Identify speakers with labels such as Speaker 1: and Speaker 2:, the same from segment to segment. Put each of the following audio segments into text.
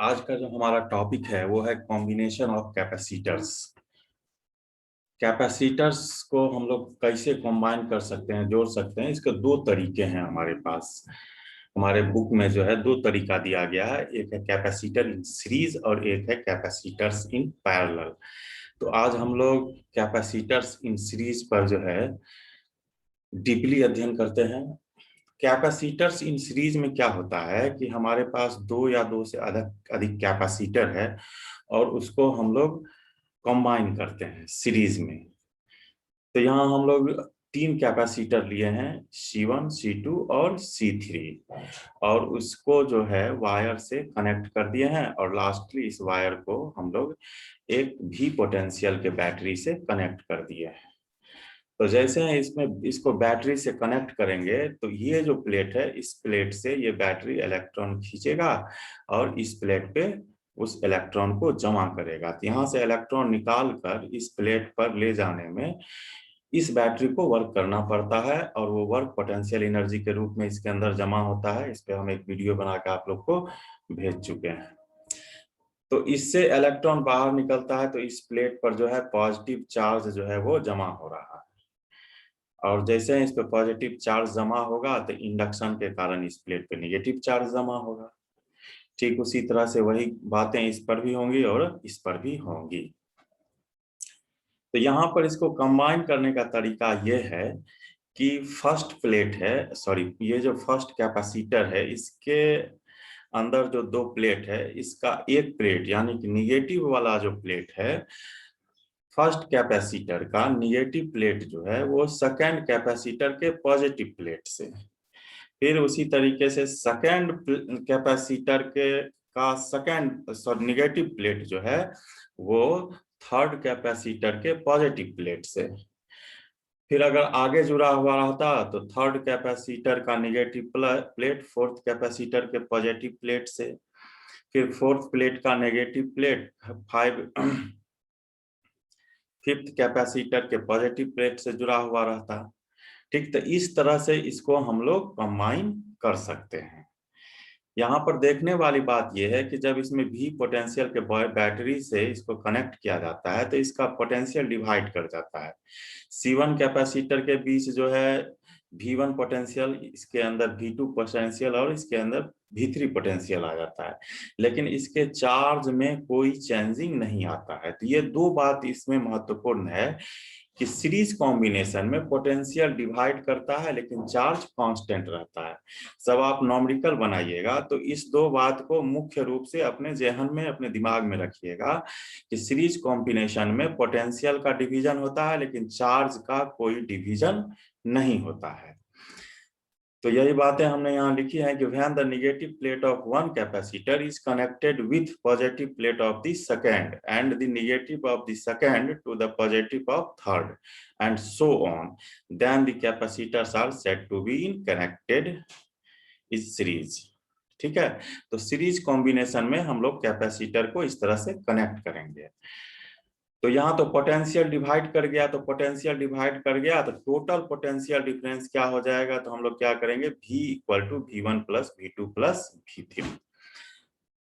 Speaker 1: आज का जो हमारा टॉपिक है वो है कॉम्बिनेशन ऑफ कैपेसिटर्स। कैपेसिटर्स को हम लोग कैसे कंबाइन कर सकते हैं, जोड़ सकते हैं। इसके दो तरीके हैं हमारे पास। हमारे बुक में जो है दो तरीका दिया गया है, एक है कैपेसिटर इन सीरीज और एक है कैपेसिटर्स इन पैरेलल। तो आज हम लोग कैपेसिटर्स इन सीरीज पर जो है डीपली अध्ययन करते हैं। कैपेसिटर्स इन सीरीज में क्या होता है कि हमारे पास दो या दो से अधिक अधिक कैपेसिटर है और उसको हम लोग कंबाइन करते हैं सीरीज में। तो यहाँ हम लोग तीन कैपेसिटर लिए हैं, C1, C2 और C3, और उसको जो है वायर से कनेक्ट कर दिए हैं और लास्टली इस वायर को हम लोग एक भी पोटेंशियल के बैटरी से कनेक्ट कर दिए हैं। तो जैसे हैं इसमें इसको बैटरी से कनेक्ट करेंगे तो ये जो प्लेट है, इस प्लेट से ये बैटरी इलेक्ट्रॉन खींचेगा और इस प्लेट पे उस इलेक्ट्रॉन को जमा करेगा। तो यहाँ से इलेक्ट्रॉन निकाल कर इस प्लेट पर ले जाने में इस बैटरी को वर्क करना पड़ता है और वो वर्क पोटेंशियल एनर्जी के रूप में इसके अंदर जमा होता है। इस पे हम एक वीडियो बना के आप लोग को भेज चुके हैं। तो इससे इलेक्ट्रॉन बाहर निकलता है तो इस प्लेट पर जो है पॉजिटिव चार्ज जो है वो जमा हो रहा है, और जैसे इस पे पॉजिटिव चार्ज जमा होगा तो इंडक्शन के कारण इस प्लेट पे नेगेटिव चार्ज जमा होगा। ठीक उसी तरह से वही बातें इस पर भी होंगी और इस पर भी होंगी। तो यहाँ पर इसको कंबाइन करने का तरीका ये है कि फर्स्ट प्लेट है, सॉरी, ये जो फर्स्ट कैपेसिटर है इसके अंदर जो दो प्लेट है, इसका एक प्लेट यानी कि निगेटिव वाला जो प्लेट है, फर्स्ट कैपेसिटर का निगेटिव प्लेट जो है वो सेकेंड कैपेसिटर के पॉजिटिव प्लेट से, फिर उसी तरीके से सेकेंड कैपेसिटर के का सेकेंड सॉरी निगेटिव प्लेट जो है वो थर्ड कैपेसिटर के पॉजिटिव प्लेट से, फिर अगर आगे जुड़ा हुआ रहता तो थर्ड कैपेसिटर का निगेटिव प्लेट फोर्थ कैपेसिटर के पॉजिटिव प्लेट से, फिर फोर्थ प्लेट का नेगेटिव प्लेट फिफ्थ कैपेसिटर के पॉजिटिव प्लेट से जुड़ा हुआ रहता। ठीक, तो इस तरह से इसको हम लोग कंबाइन कर सकते हैं। यहाँ पर देखने वाली बात यह है कि जब इसमें भी पोटेंशियल के बैटरी से इसको कनेक्ट किया जाता है तो इसका पोटेंशियल डिवाइड कर जाता है। C1 कैपेसिटर के बीच जो है V1 पोटेंशियल, इसके अंदर V2 पोटेंशियल और इसके अंदर V3 पोटेंशियल आ जाता है, लेकिन इसके चार्ज में कोई चेंजिंग नहीं आता है। तो ये दो बात इसमें महत्वपूर्ण है कि सीरीज कॉम्बिनेशन में पोटेंशियल डिवाइड करता है लेकिन चार्ज कांस्टेंट रहता है। सब आप नॉमेरिकल बनाइएगा तो इस दो बात को मुख्य रूप से अपने जहन में, अपने दिमाग में रखिएगा कि सीरीज कॉम्बिनेशन में पोटेंशियल का डिवीजन होता है लेकिन चार्ज का कोई डिवीजन नहीं होता है। तो यही बातें हमने यहाँ लिखी है कि when the negative plate of one capacitor is connected with positive plate of the second and the negative of the second to the positive of third and so on, then the capacitors are said to be in connected in series। ठीक है, तो series combination में हम लोग capacitor को इस तरह से कनेक्ट करेंगे। तो यहाँ तो पोटेंशियल डिवाइड कर गया, तो पोटेंशियल डिवाइड कर गया तो टोटल पोटेंशियल डिफरेंस क्या हो जाएगा, तो हम लोग क्या करेंगे, V equal to V1 plus V2 plus V3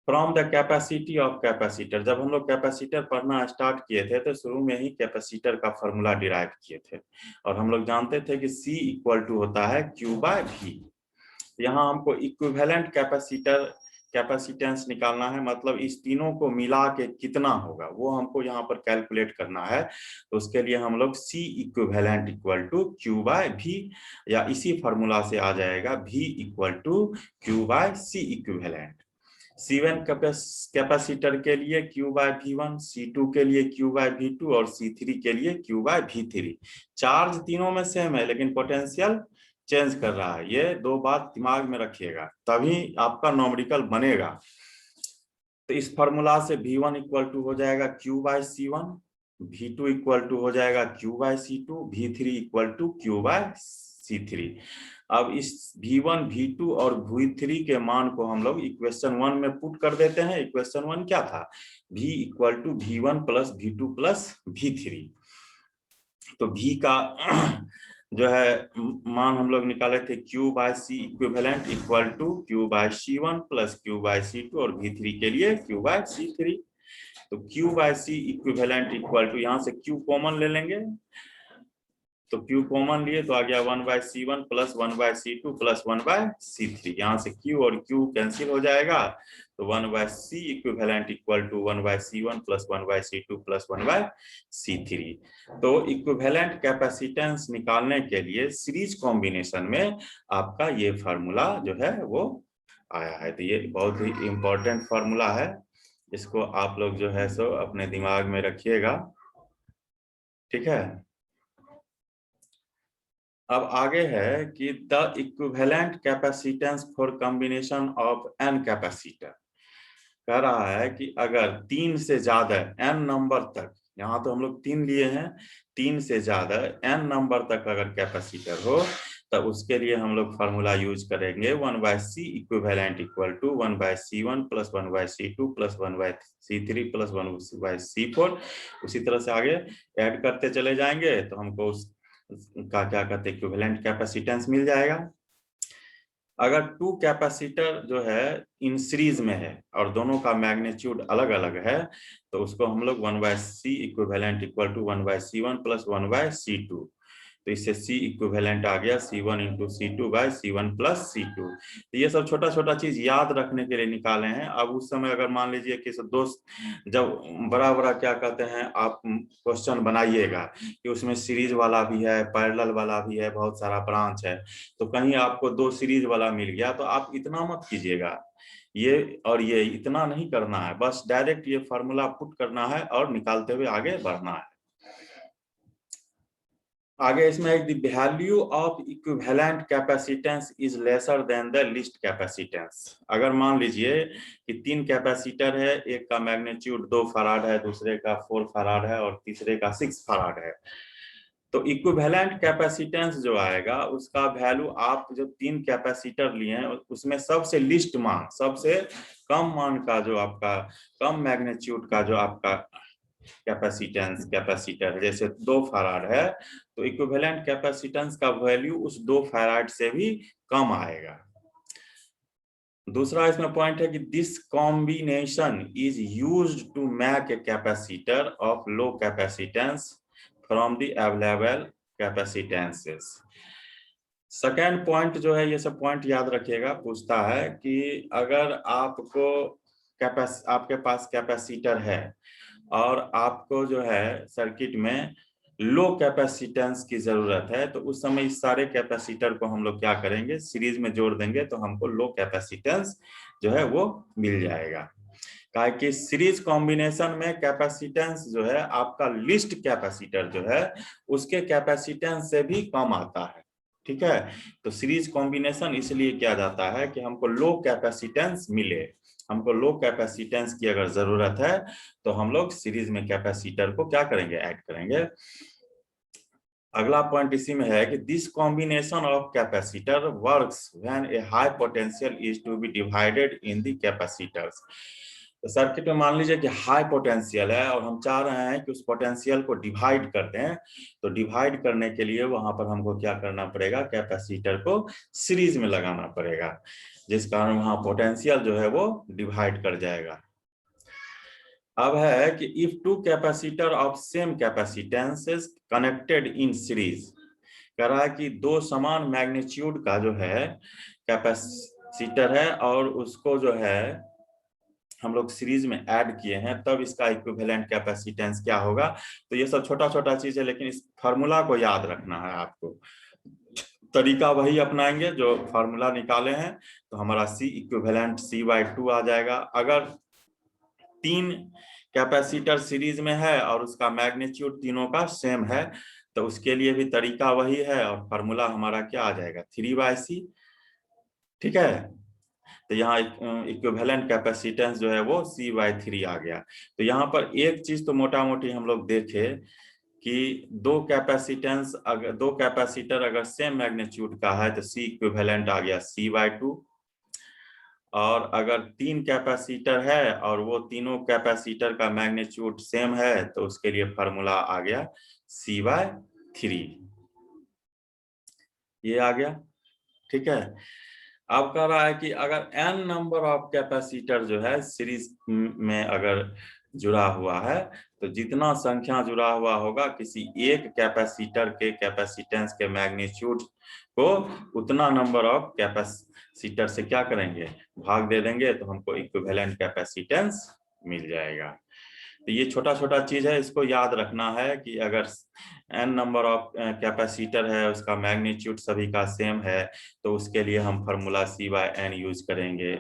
Speaker 1: from the capacity of capacitor. जब हम लोग कैपेसिटर पढ़ना स्टार्ट किए थे तो शुरू में ही कैपेसिटर का फॉर्मूला डिराइव किए थे और हम लोग जानते थे कि C इक्वल टू होता है Q बाय V। यहाँ हमको इक्विवेलेंट कैपेसिटेंस निकालना है, मतलब इस तीनों को मिला के कितना होगा वो हमको यहाँ पर कैलकुलेट करना है। तो उसके लिए हम लोग C equivalent equal to Q by V, या इसी फॉर्मूला से आ जाएगा V equal to Q by C equivalent. C1 capacitor के लिए Q बाय V1, C2 के लिए Q बाय V2 और C3 के लिए Q बाय V3। चार्ज तीनों में सेम है लेकिन पोटेंशियल चेंज कर रहा है। ये दो बात दिमाग में रखिएगा तभी आपका नॉमेरिकल बनेगा। तो इस फॉर्मूला से V1 इक्वल टू हो जाएगा Q by C1, V2 equal to हो जाएगा Q by C2, V3 equal to Q by C3। अब इस V1, V2 और V3 के मान को हम लोग इक्वेशन 1 में पुट कर देते हैं। इक्वेशन 1 क्या था, V equal to V1 plus V2 plus V3। तो V का जो है मान हम लोग निकाले थे Q by C equivalent equal to Q by C1 plus Q by C2 और V3 के लिए Q बाय C3। तो Q by C equivalent equal to, यहाँ से Q कॉमन ले लेंगे, तो Q कॉमन लिए तो आ गया 1/C1 plus 1/C2 plus 1/C3। यहाँ से Q और Q कैंसिल हो जाएगा, तो 1/C equivalent equal to 1/C1 plus 1/C2 plus 1/C3। तो इक्विवेलेंट कैपेसिटेंस निकालने के लिए सीरीज कॉम्बिनेशन में आपका ये फार्मूला जो है वो आया है। तो ये बहुत ही इंपॉर्टेंट फार्मूला है, इसको आप लोग जो है सो अपने दिमाग में रखिएगा, ठीक है। अब आगे है कि the equivalent capacitance for combination of N capacitor. कह रहा है कि अगर 3 से ज्यादा एन नंबर तक, यहाँ तो हम लोग 3 लिए हैं, 3 से ज्यादा एन नंबर तक अगर कैपेसिटर हो, तब उसके लिए हम लोग फार्मूला यूज करेंगे 1/C equivalent equal to 1/C1 plus 1/C2 plus 1/C3 plus 1/C4। उसी तरह से आगे ऐड करते चले जाएंगे तो हमको उस का क्या कहते हैं इक्विवेलेंट कैपेसिटेंस मिल जाएगा। अगर 2 कैपेसिटर जो है इन सीरीज में है और दोनों का मैग्नीट्यूड अलग अलग है, तो उसको हम लोग 1/C equivalent equal to 1/C1 plus 1/C2। तो इससे C इक्विवेलेंट आ गया C1 into C2 bye C1 plus C2। तो ये सब छोटा छोटा चीज याद रखने के लिए निकाले हैं। अब उस समय अगर मान लीजिए कि सब दोस्त जब बड़ा बड़ा क्या कहते हैं आप क्वेश्चन बनाइएगा कि उसमें सीरीज वाला भी है, पैरेलल वाला भी है, बहुत सारा ब्रांच है, तो कहीं आपको 2 सीरीज वाला मिल गया तो आप इतना मत कीजिएगा, ये और ये इतना नहीं करना है, बस डायरेक्ट ये फार्मूला पुट करना है और निकालते हुए आगे बढ़ना है। आगे इसमें है the value of equivalent capacitance is lesser than the least capacitance. अगर मान लीजिए कि 3 कैपेसिटर है, एक का मैग्नीट्यूड 2 फराड है, दूसरे का 4 फराड है और तीसरे का 6 फराड है, तो इक्विवेलेंट कैपेसिटेंस जो आएगा उसका वैल्यू आप जो 3 कैपेसिटर लिए हैं उसमें सबसे लिस्ट मान, सबसे कम मान का जो आपका कम मैग्नीट्यूड का जो आपका कैपेसिटर जैसे 2 फराड है, तो इक्विवेलेंट कैपेसिटेंस का वैल्यू उस 2 फराड से भी कम आएगा। दूसरा इसमें पॉइंट है कि this combination is used to make a capacitor of low capacitance from the available capacitances. Second point जो है, ये सब पॉइंट याद रखिएगा, पूछता है कि अगर आपको आपके पास कैपेसिटर है और आपको जो है सर्किट में लो कैपेसिटेंस की जरूरत है, तो उस समय इस सारे कैपेसिटर को हम लोग क्या करेंगे, सीरीज में जोड़ देंगे तो हमको लो कैपेसिटेंस जो है वो मिल जाएगा। कहा कि सीरीज कॉम्बिनेशन में कैपेसिटेंस जो है आपका लिस्ट कैपेसिटर जो है उसके कैपेसिटेंस से भी कम आता है, ठीक है। तो सीरीज कॉम्बिनेशन इसलिए किया जाता है कि हमको लो कैपेसिटेंस मिले, हमको लो कैपेसिटेंस की अगर जरूरत है तो हम लोग सीरीज में कैपेसिटर को क्या करेंगे, ऐड करेंगे। अगला पॉइंट इसी में है कि this combination of capacitor works when a high potential is to be divided in the capacitors. तो सर्किट में मान लीजिए कि हाई पोटेंशियल है और हम चाह रहे हैं कि उस पोटेंशियल को डिवाइड कर दें, तो डिवाइड करने के लिए वहां पर हमको क्या करना पड़ेगा, कैपेसिटर को सीरीज में लगाना पड़ेगा, जिस कारण वहां पोटेंशियल जो है वो डिवाइड कर जाएगा। अब है कि if 2 capacitor of same capacitances connected in series, कह रहा है कि 2 समान मैग्नीट्यूड का जो है कैपेसिटर है और उसको जो है हम लोग सीरीज में ऐड किए हैं, तब इसका इक्विवेलेंट कैपेसिटेंस क्या होगा। तो ये सब छोटा छोटा चीज है, लेकिन इस फार्मूला को याद रखना है आपको। तरीका वही अपनाएंगे जो फार्मूला निकाले हैं, तो हमारा C इक्विवेलेंट C/2 आ जाएगा। अगर 3 कैपेसिटर सीरीज में है और उसका मैग्नीट्यूड तीनों का सेम है, तो उसके लिए भी तरीका वही है और फार्मूला हमारा क्या आ जाएगा, 3/C, ठीक है। तो यहाँ इक्विवेलेंट कैपेसिटेंस जो है वो C/3 आ गया। तो यहाँ पर एक चीज तो मोटा मोटी हम लोग देखे कि 2 कैपेसिटर अगर सेम मैग्नीट्यूड का है तो C इक्विवेलेंट आ गया C/2, और अगर 3 कैपेसिटर है और वो तीनों कैपेसिटर का मैग्नीट्यूड सेम है तो उसके लिए फार्मूला आ गया C/3। ये आ गया, ठीक है। अब कह रहा है कि अगर n नंबर ऑफ कैपेसिटर जो है सीरीज में अगर जुड़ा हुआ है, तो जितना संख्या जुड़ा हुआ होगा किसी एक कैपेसिटर के कैपेसिटेंस के मैग्नीट्यूड को उतना नंबर ऑफ कैपेसिटर से क्या करेंगे, भाग दे देंगे, तो हमको इक्विवेलेंट कैपेसिटेंस मिल जाएगा। तो ये छोटा छोटा चीज है, इसको याद रखना है कि अगर n नंबर ऑफ कैपेसिटर है, उसका मैग्नीट्यूड सभी का सेम है, तो उसके लिए हम फार्मूला C/n यूज करेंगे।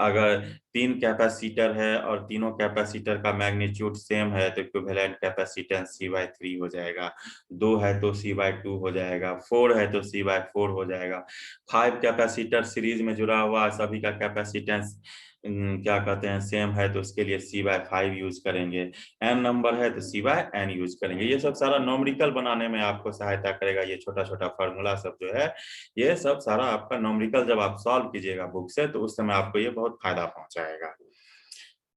Speaker 1: अगर 3 कैपेसिटर है और तीनों कैपेसिटर का मैग्नीट्यूड सेम है, तो इक्विवेलेंट कैपेसिटेंस C/3 हो जाएगा। 2 है तो C/2 हो जाएगा। 4 है तो C/4 हो जाएगा। 5 कैपेसिटर सीरीज में जुड़ा हुआ है, सभी का कैपेसिटेंस क्या कहते हैं सेम है, तो उसके लिए C/5 यूज करेंगे। n नंबर है तो C/n यूज करेंगे। ये सब सारा न्यूमेरिकल बनाने में आपको सहायता करेगा। ये छोटा छोटा फार्मूला सब जो है, ये सब सारा आपका न्यूमेरिकल जब आप सॉल्व कीजिएगा बुक से, तो उस समय आपको ये बहुत फायदा पहुंचाएगा।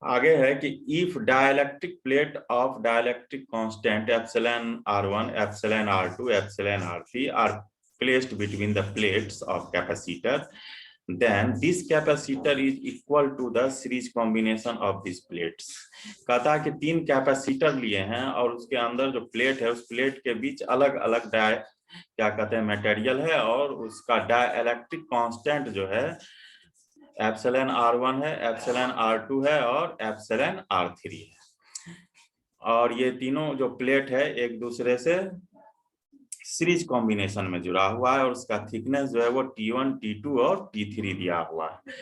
Speaker 1: आगे है कि if dielectric plate of dielectric constant epsilon r1, epsilon r2, epsilon r3 are placed between the plates of capacitor, then this capacitor is equal to the series combination of these plates। कहता है कि 3 capacitor लिए हैं और उसके अंदर जो plate है, उस प्लेट के बीच अलग अलग क्या कहते हैं मटेरियल है, और उसका डाइलेक्ट्रिक कांस्टेंट जो है एप्सिलॉन r1 है, एप्सिलॉन r2 है और एप्सिलॉन r3 है। और ये तीनों जो प्लेट है एक दूसरे से सीरीज कॉम्बिनेशन में जुड़ा हुआ है, और उसका थिकनेस जो है वो T1, T2 और T3 दिया हुआ है।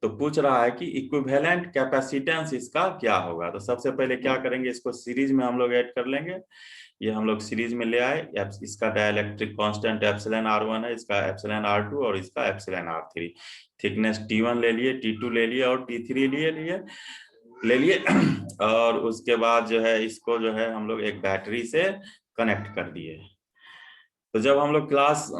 Speaker 1: तो पूछ रहा है कि इक्विवेलेंट कैपेसिटेंस इसका क्या होगा। तो सबसे पहले क्या करेंगे, इसको सीरीज में हम लोग ऐड कर लेंगे। ये हम लोग सीरीज में ले आए। इसका डाइलेक्ट्रिक कांस्टेंट एप्सिलॉन r1 है, इसका एप्सिलॉन r2 और इसका एप्सिलॉन r3। थिकनेस T1 ले लिए, T2 ले लिए और T3 ले लिए और उसके बाद जो है इसको जो है हम लोग एक बैटरी से कनेक्ट कर दिए। तो जब हम लोग क्लास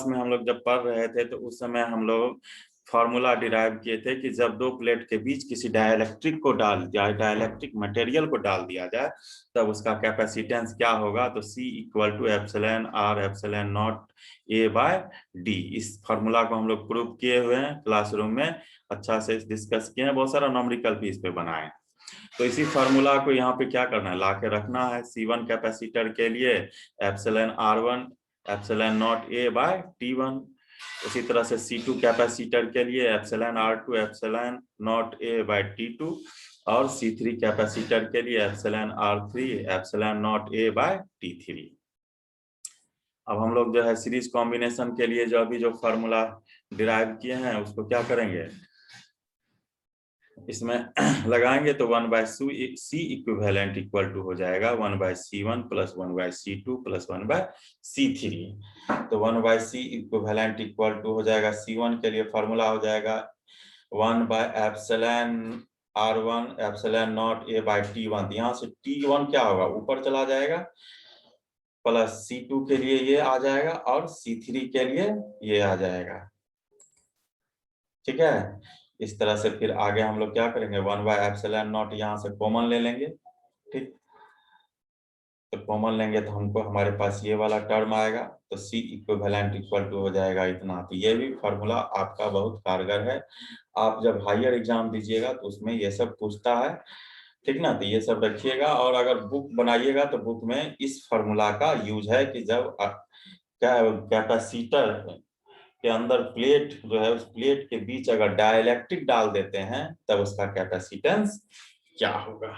Speaker 1: में हम लोग जब पढ़ रहे थे, तो उस समय हम लोग फार्मूला डिराइव किए थे कि जब दो प्लेट के बीच किसी डाइलेक्ट्रिक को डाल दिया, डाइलेक्ट्रिक मटेरियल को डाल दिया जाए, तब उसका कैपेसिटेंस क्या होगा। तो C = epsilon r epsilon not A/d। इस फार्मूला को हम लोग प्रूव किए हुए हैं, क्लासरूम में अच्छा से डिस्कस किए हैं, बहुत सारा न्यूमेरिकल भी इस पे बनाए। तो इसी फार्मूला को यहाँ पे क्या करना है, ला के रखना है। C1 कैपेसिटर के लिए epsilon r1 epsilon not A/T1। उसी तरह से C2 कैपेसिटर के लिए epsilon r2 epsilon not A/T2, और C3 कैपेसिटर के लिए epsilon r3 epsilon not A/T3। अब हम लोग जो है सीरीज कॉम्बिनेशन के लिए जो अभी जो फार्मूला डिराइव किए हैं, उसको क्या करेंगे, इसमें लगाएंगे। तो 1/C इक्विवेलेंट इक्वल टू हो जाएगा 1/C1 + 1/C2 + 1/C3। तो 1/C इक्विवेलेंट इक्वल टू हो जाएगा, C1 के लिए फॉर्मूला हो जाएगा 1/एप्सिलॉन r1 एप्सिलॉन नॉट A/T1। यहाँ से T1 क्या होगा, ऊपर चला जाएगा, प्लस C2 के लिए ये आ जाएगा और C3 के लिए ये आ जाएगा। ठीक है, इस तरह से फिर आगे हम लोग क्या करेंगे, 1/एप्सिलॉन नॉट यहाँ से कॉमन ले लेंगे। ठीक, तो कॉमन लेंगे तो हमको हमारे पास ये वाला टर्म आएगा। तो C इक्विवेलेंट इक्वल टू हो जाएगा इतना। तो ये भी फार्मूला आपका बहुत कारगर है। आप जब हायर एग्जाम दीजिएगा तो उसमें ये सब पूछता है, ठीक ना। तो ये सब रखिएगा, और अगर बुक बनाइएगा तो बुक में इस फार्मूला का यूज है कि जब कैपेसिटर के अंदर प्लेट जो है, उस प्लेट के बीच अगर डाइलेक्ट्रिक डाल देते हैं, तब उसका कैपेसिटेंस क्या होगा।